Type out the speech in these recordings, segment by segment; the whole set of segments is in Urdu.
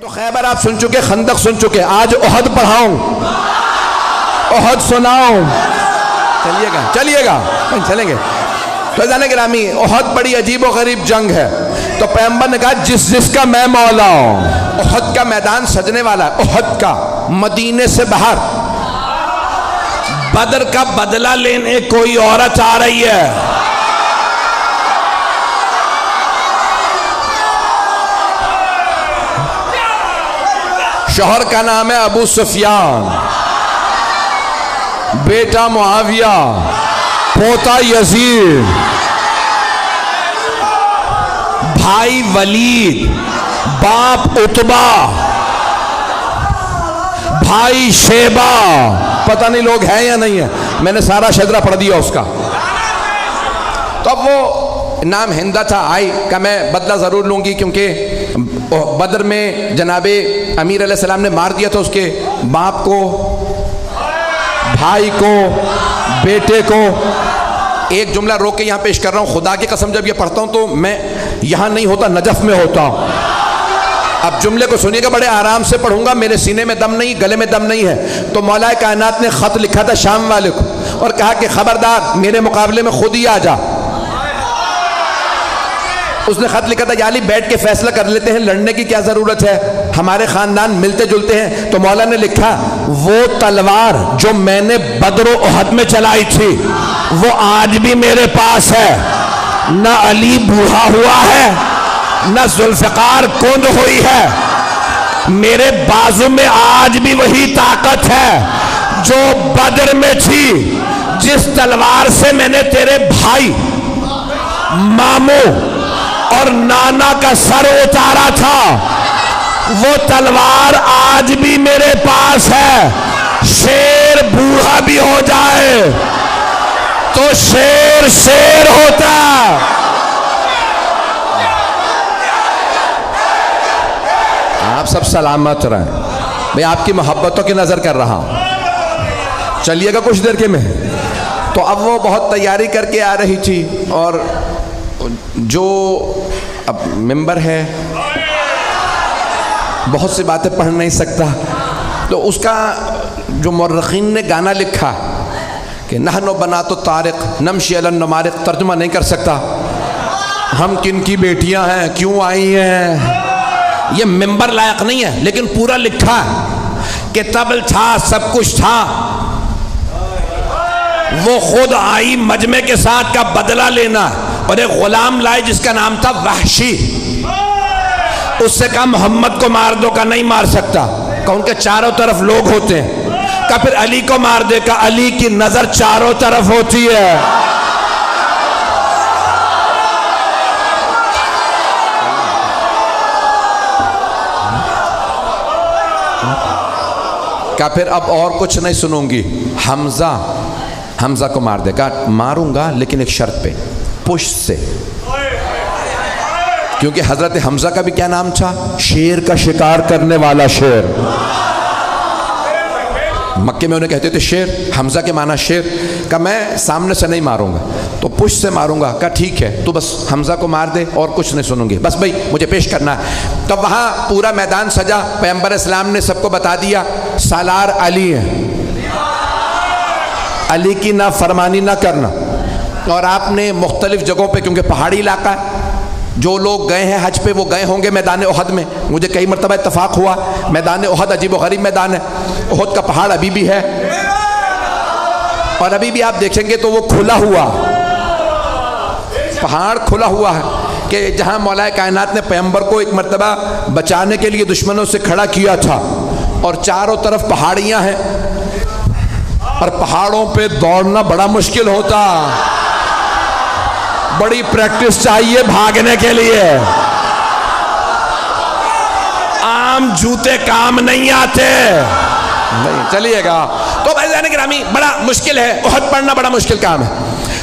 تو خیبر آپ سن چکے، خندق سن چکے، آج احد پڑھاؤں، احد سناؤں، چلیے گا چلیں گے۔ تو جانے گرامی، احد بڑی عجیب و غریب جنگ ہے، تو پیغمبر نے کہا جس کا میں مولا ہوں۔ احد کا میدان سجنے والا ہے، احد کا، مدینے سے باہر۔ بدر کا بدلہ لینے کوئی عورت آ رہی ہے، شوہر کا نام ہے ابو سفیان، بیٹا معاویہ، پوتا یزید، بھائی ولید، باپ عتبہ، بھائی شیبہ، پتہ نہیں لوگ ہیں یا نہیں ہیں، میں نے سارا شجرہ پڑھ دیا اس کا۔ تو اب وہ نام ہندہ تھا، آئی کہ میں بدلہ ضرور لوں گی، کیونکہ بدر میں جناب امیر علیہ السلام نے مار دیا تھا اس کے باپ کو، بھائی کو، بیٹے کو۔ ایک جملہ روک کے یہاں پیش کر رہا ہوں، خدا کی قسم جب یہ پڑھتا ہوں تو میں یہاں نہیں ہوتا، نجف میں ہوتا ہوں۔ اب جملے کو سنیے گا، بڑے آرام سے پڑھوں گا، میرے سینے میں دم نہیں، گلے میں دم نہیں ہے۔ تو مولا کائنات نے خط لکھا تھا شام والے کو اور کہا کہ خبردار میرے مقابلے میں خود ہی آ جا۔ اس نے خط لکھا تھا یا علی بیٹھ کے فیصلہ کر لیتے ہیں، لڑنے کی کیا ضرورت ہے، ہمارے خاندان ملتے جلتے ہیں۔ تو مولا نے لکھا وہ تلوار جو میں نے بدر و احد میں چلائی تھی وہ آج بھی میرے پاس ہے، نہ علی بوڑھا ہوا ہے نہ ذوالفقار کند ہوئی ہے، میرے بازو میں آج بھی وہی طاقت ہے جو بدر میں تھی۔ جس تلوار سے میں نے تیرے بھائی، ماموں اور نانا کا سر اتارا تھا وہ تلوار آج بھی میرے پاس ہے۔ شیر بوڑھا بھی ہو جائے تو شیر شیر ہوتا۔ آپ سب سلامت رہیں، میں آپ کی محبتوں کی نظر کر رہا ہوں، چلیے گا کچھ دیر کے میں۔ تو اب وہ بہت تیاری کر کے آ رہی تھی، اور جو اب ممبر ہے بہت سی باتیں پڑھ نہیں سکتا، تو اس کا جو مورخین نے گانا لکھا کہ نحن بنات الطارق نمشی علی النمارق، ترجمہ نہیں کر سکتا، ہم کن کی بیٹیاں ہیں، کیوں آئی ہیں، یہ ممبر لائق نہیں ہے، لیکن پورا لکھا کہ طبل تھا، سب کچھ تھا، وہ خود آئی مجمع کے ساتھ کا بدلہ لینا، اور ایک غلام لائے جس کا نام تھا وحشی۔ اس سے کہا محمد کو مار دو، کا نہیں مار سکتا، کہ ان کے چاروں طرف لوگ ہوتے ہیں، کہ پھر علی کو مار دے، کہ علی کی نظر چاروں طرف ہوتی ہے۔ کہ پھر اب اور کچھ نہیں سنوں گی، حمزہ کو مار دے، کہا ماروں گا لیکن ایک شرط پہ، پشت سے، کیونکہ حضرت حمزہ کا بھی کیا نام تھا، شیر کا شکار کرنے والا شیر۔ مکے میں انہیں کہتے تھے شیر، حمزہ کے معنی شیر۔ کہ میں سامنے سے نہیں ماروں گا، تو پشت سے ماروں گا۔ کہا ٹھیک ہے، تو بس حمزہ کو مار دے اور کچھ نہیں سنوں گی، بس بھائی مجھے پیش کرنا ہے۔ تو وہاں پورا میدان سجا، پیغمبر اسلام نے سب کو بتا دیا سالار علی ہے، علی کی نہ فرمانی نہ کرنا۔ اور آپ نے مختلف جگہوں پہ، کیونکہ پہاڑی علاقہ ہے، جو لوگ گئے ہیں حج پہ وہ گئے ہوں گے میدان احد میں، مجھے کئی مرتبہ اتفاق ہوا، میدان احد عجیب و غریب میدان ہے، احد کا پہاڑ ابھی بھی ہے، اور ابھی بھی آپ دیکھیں گے تو وہ کھلا ہوا پہاڑ، کھلا ہوا ہے، کہ جہاں مولا کائنات نے پیغمبر کو ایک مرتبہ بچانے کے لیے دشمنوں سے کھڑا کیا تھا، اور چاروں طرف پہاڑیاں ہیں، اور پہاڑوں پہ دوڑنا بڑا مشکل ہوتا، بڑی پریکٹس چاہیے بھاگنے کے لیے، عام جوتے کام نہیں آتے۔ نہیں چلیے گا، تو بھائیان گرامی بڑا مشکل ہے، احد پڑھنا بڑا مشکل کام ہے۔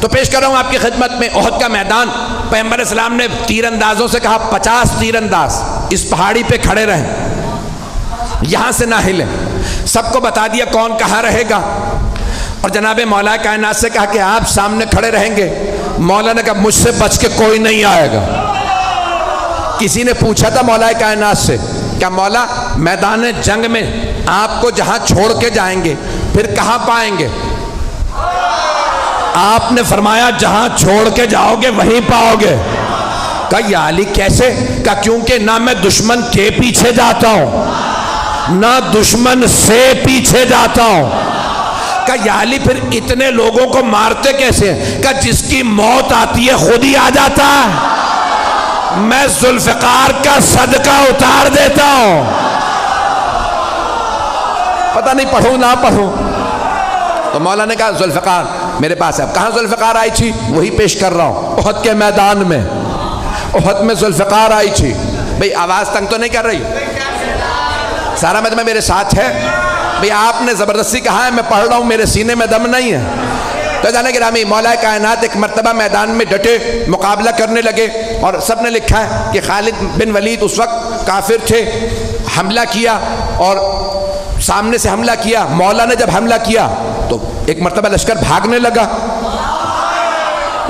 تو پیش کر رہا ہوں آپ کی خدمت میں احد کا میدان۔ پیغمبر اسلام نے تیر اندازوں سے کہا 50 تیر انداز اس پہاڑی پہ کھڑے رہیں، یہاں سے نہ ہلیں، سب کو بتا دیا کون کہاں رہے گا، اور جناب مولا کائنات سے کہا کہ آپ سامنے کھڑے رہیں گے۔ مولا نے کہا مجھ سے بچ کے کوئی نہیں آئے گا۔ کسی نے پوچھا تھا مولا کائنات سے کیا مولا میدان جنگ میں آپ کو جہاں چھوڑ کے جائیں گے پھر کہاں پائیں گے؟ آپ نے فرمایا جہاں چھوڑ کے جاؤ گے وہیں پاؤ گے۔ کہا یا علی کیسے؟ کہا کیونکہ نہ میں دشمن کے پیچھے جاتا ہوں نہ دشمن سے پیچھے جاتا ہوں۔ کہا یا علی پھر اتنے لوگوں کو مارتے کیسے ہیں؟ کہا جس کی موت آتی ہے خود ہی آ جاتا ہے، میں ذوالفقار کا صدقہ اتار دیتا ہوں۔ پتہ نہیں پڑھوں نہ پڑھوں۔ تو مولا نے کہا ذوالفقار میرے پاس ہے۔ کہاں ذوالفقار آئی تھی؟ وہی پیش کر رہا ہوں، احد کے میدان میں، احد میں ذوالفقار آئی تھی۔ بھئی آواز تنگ تو نہیں کر رہی؟ سارا مجمع میرے ساتھ ہے؟ بھئی آپ نے زبردستی کہا ہے، میں پڑھ رہا ہوں، میرے سینے میں دم نہیں ہے۔ تو جانے گرامی مولا کائنات ایک مرتبہ میدان میں ڈٹے مقابلہ کرنے لگے، اور سب نے لکھا ہے کہ خالد بن ولید اس وقت کافر تھے، حملہ کیا اور سامنے سے حملہ کیا۔ مولا نے جب حملہ کیا تو ایک مرتبہ لشکر بھاگنے لگا،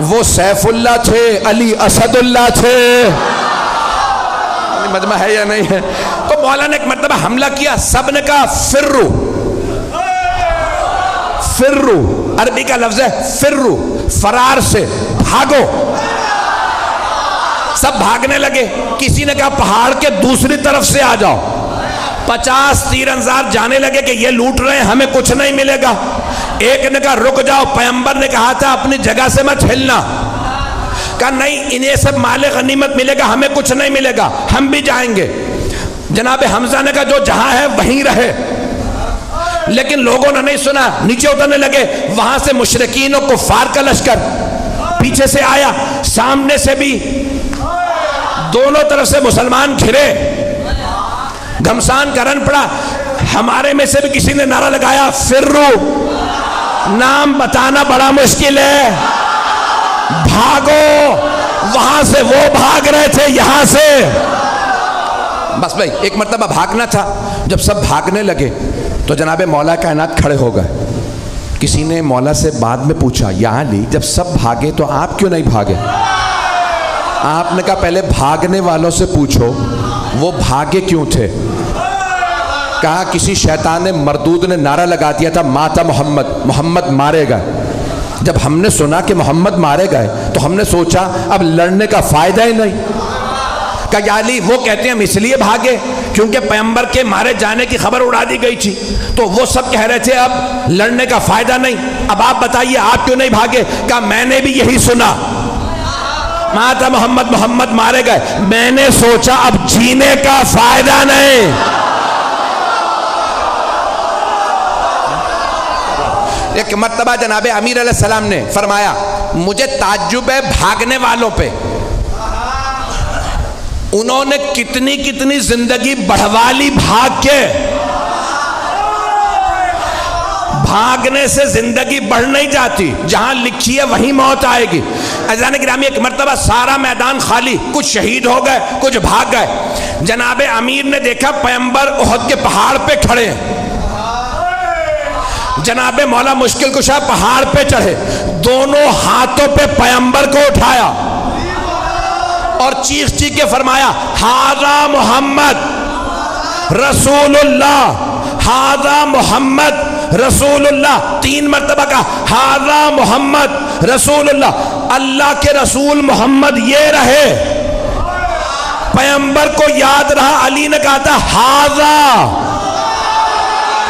وہ سیف اللہ تھے، علی اسد اللہ تھے، مجمع ہے یا نہیں ہے؟ تو مولا نے ایک مرتبہ حملہ کیا، سب نے کہا فرو، فرو عربی کا لفظ ہے فرو، فرار سے بھاگو۔ سب بھاگنے لگے، کسی نے کہا پہاڑ کے دوسری طرف سے آ جاؤ۔ 50 تیر انداز جانے لگے کہ یہ لوٹ رہے ہیں ہمیں کچھ نہیں ملے گا۔ ایک نے کہا رک جاؤ، پیغمبر نے کہا تھا اپنی جگہ سے مت ہلنا۔ کہا نہیں انہیں سب مال غنیمت ملے گا ہمیں کچھ نہیں ملے گا، ہم بھی جائیں گے۔ جناب حمزہ نے کہا جو جہاں ہے وہیں رہے، لیکن لوگوں نے نہیں سنا، نیچے اترنے لگے۔ وہاں سے مشرکین و کفار کا لشکر پیچھے سے آیا، سامنے سے بھی، دونوں طرف سے مسلمان گھرے، گھمسان کرن پڑا۔ ہمارے میں سے بھی کسی نے نعرہ لگایا فرو، نام بتانا بڑا مشکل ہے، بھاگو۔ وہاں سے وہ بھاگ رہے تھے، یہاں سے بس بھائی ایک مرتبہ بھاگنا تھا۔ جب سب بھاگنے لگے تو جناب مولا کائنات کھڑے ہو گئے۔ کسی نے مولا سے بعد میں پوچھا یا علی جب سب بھاگے تو آپ کیوں نہیں بھاگے؟ آپ نے کہا پہلے بھاگنے والوں سے پوچھو وہ بھاگے کیوں تھے؟ کہا کسی شیطان مردود نے نعرہ لگا دیا تھا ماتا محمد، محمد مارے گئے۔ جب ہم نے سنا کہ محمد مارے گئے تو ہم نے سوچا اب لڑنے کا فائدہ ہی نہیں۔ کہا یا علی وہ کہتے ہیں ہم اس لیے بھاگے کیونکہ پیغمبر کے مارے جانے کی خبر اڑا دی گئی تھی، تو وہ سب کہہ رہے تھے اب لڑنے کا فائدہ نہیں، اب آپ بتائیے آپ کیوں نہیں بھاگے؟ کہا میں نے بھی یہی سنا، ماتا محمد، محمد مارے گئے، میں نے سوچا اب جینے کا فائدہ نہیں۔ ایک مرتبہ جناب امیر علیہ السلام نے فرمایا مجھے تعجب ہے بھاگنے والوں پہ، انہوں نے کتنی کتنی زندگی بڑھوا لی بھاگ کے۔ بھاگنے سے زندگی بڑھ نہیں جاتی، جہاں لکھی ہے وہیں موت آئے گی۔ عزیزان گرامی ایک مرتبہ سارا میدان خالی، کچھ شہید ہو گئے کچھ بھاگ گئے۔ جناب امیر نے دیکھا پیغمبر احد کے پہاڑ پہ کھڑے ہیں۔ جناب مولا مشکل کشا پہاڑ پہ چڑھے، دونوں ہاتھوں پہ پیغمبر کو اٹھایا اور چیخ چیخ کے فرمایا ھذا محمد رسول اللہ، ھذا محمد رسول اللہ۔ 3 مرتبہ کہا ھذا محمد رسول اللہ، اللہ کے رسول محمد یہ رہے۔ پیغمبر کو یاد رہا، علی نے کہا تھا ھذا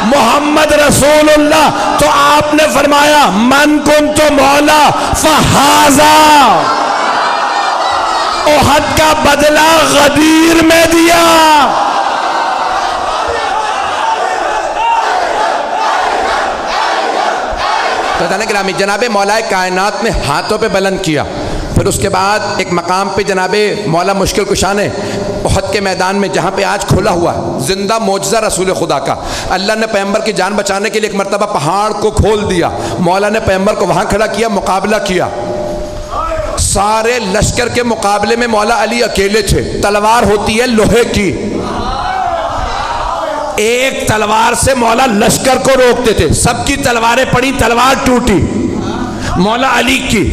محمد رسول اللہ، تو آپ نے فرمایا من کنت مولا فھذا، احد کا بدلہ غدیر میں دیا۔ تو گرامی جناب مولا کائنات نے ہاتھوں پہ بلند کیا، پھر اس کے بعد ایک مقام پہ جناب مولا مشکل کشا نے احد کے میدان میں جہاں پہ آج کھلا ہوا زندہ معجزہ رسول خدا کا، اللہ نے پیغمبر کی جان بچانے کے لیے ایک مرتبہ پہاڑ کو کھول دیا، مولا نے پیغمبر کو وہاں کھڑا کیا، مقابلہ کیا۔ سارے لشکر کے مقابلے میں مولا علی اکیلے تھے، تلوار ہوتی ہے لوہے کی، ایک تلوار سے مولا لشکر کو روکتے تھے، سب کی تلواریں پڑی، تلوار ٹوٹی، مولا علی کی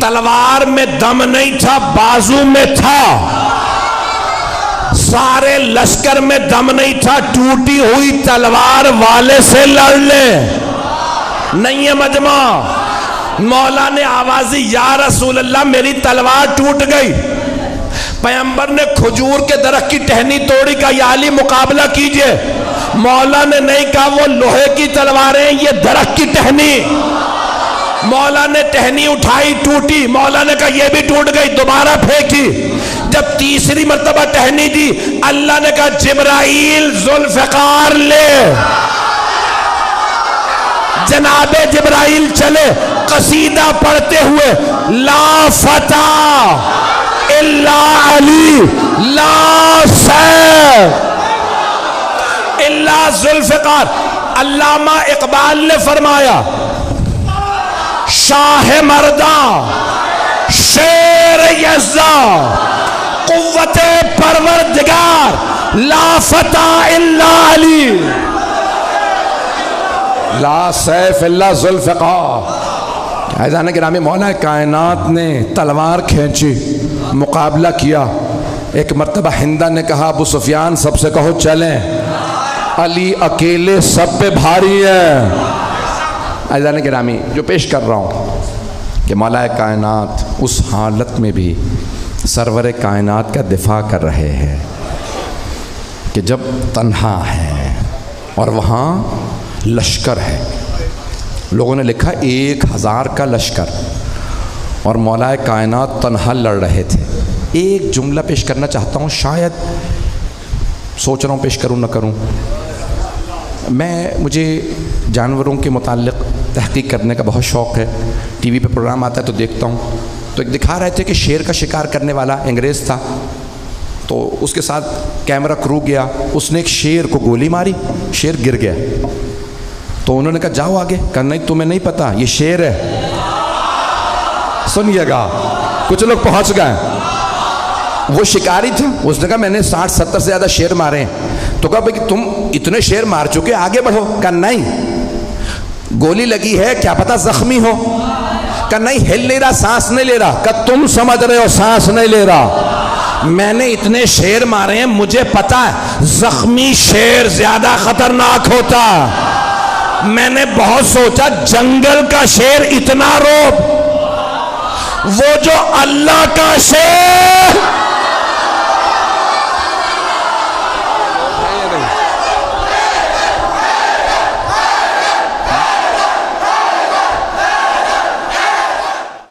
تلوار میں دم نہیں تھا، بازو میں تھا، سارے لشکر میں دم نہیں تھا، ٹوٹی ہوئی تلوار والے سے لڑ لے، نہیں ہے مجمع۔ مولا نے آوازی یا رسول اللہ میری تلوار ٹوٹ گئی۔ پیغمبر نے کھجور کے درخت کی ٹہنی توڑی، کہا یا علی مقابلہ کیجئے۔ مولا نے نہیں کہا وہ لوہے کی تلواریں، یہ درخت کی ٹہنی۔ مولا نے ٹہنی اٹھائی، ٹوٹی، مولا نے کہا یہ بھی ٹوٹ گئی، دوبارہ پھینکی۔ جب تیسری مرتبہ ٹہنی دی، اللہ نے کہا جبرائیل ذوالفقار لے۔ جناب جبرائیل چلے قصیدہ پڑھتے ہوئے، لا فتح الا علی، لا سیف الا ذوالفقار۔ علامہ اقبال نے فرمایا شاہ مرداں شیر یزداں قوت پروردگار، لا فتح الا علی، لا سیف الا ذوالفقار۔ عزیزان گرامی، مولا کائنات نے تلوار کھینچی، مقابلہ کیا۔ ایک مرتبہ ہندہ نے کہا ابو سفیان سب سے کہو چلیں، علی اکیلے سب پہ بھاری ہے۔ عزیزان گرامی، جو پیش کر رہا ہوں کہ مولا کائنات اس حالت میں بھی سرور کائنات کا دفاع کر رہے ہیں کہ جب تنہا ہے اور وہاں لشکر ہے، لوگوں نے لکھا 1000 کا لشکر، اور مولا کائنات تنہا لڑ رہے تھے۔ ایک جملہ پیش کرنا چاہتا ہوں، شاید سوچ رہا ہوں پیش کروں نہ کروں۔ مجھے جانوروں کے متعلق تحقیق کرنے کا بہت شوق ہے، ٹی وی پہ پروگرام آتا ہے تو دیکھتا ہوں۔ تو ایک دکھا رہے تھے کہ شیر کا شکار کرنے والا انگریز تھا، تو اس کے ساتھ کیمرہ کرو گیا، اس نے ایک شیر کو گولی ماری، شیر گر گیا۔ تو انہوں نے کہا جاؤ آگے، کہا نہیں تمہیں نہیں پتا یہ شیر ہے۔ سنیے گا، کچھ لوگ پہنچ گئے، وہ شکاری تھا، اس نے کہا میں نے 60-70 سے زیادہ شیر مارے ہیں۔ تو کہا بھئی تم اتنے شیر مار چکے، آگے بڑھو۔ کہا نہیں، گولی لگی ہے، کیا پتا زخمی ہو۔ کہا نہیں، ہل نہیں رہا، سانس نہیں لے رہا۔ کہا تم سمجھ رہے ہو سانس نہیں لے رہا، میں نے اتنے شیر مارے ہیں، مجھے پتا ہے زخمی شیر زیادہ خطرناک ہوتا۔ میں نے بہت سوچا، جنگل کا شیر اتنا روب، وہ جو اللہ کا شیر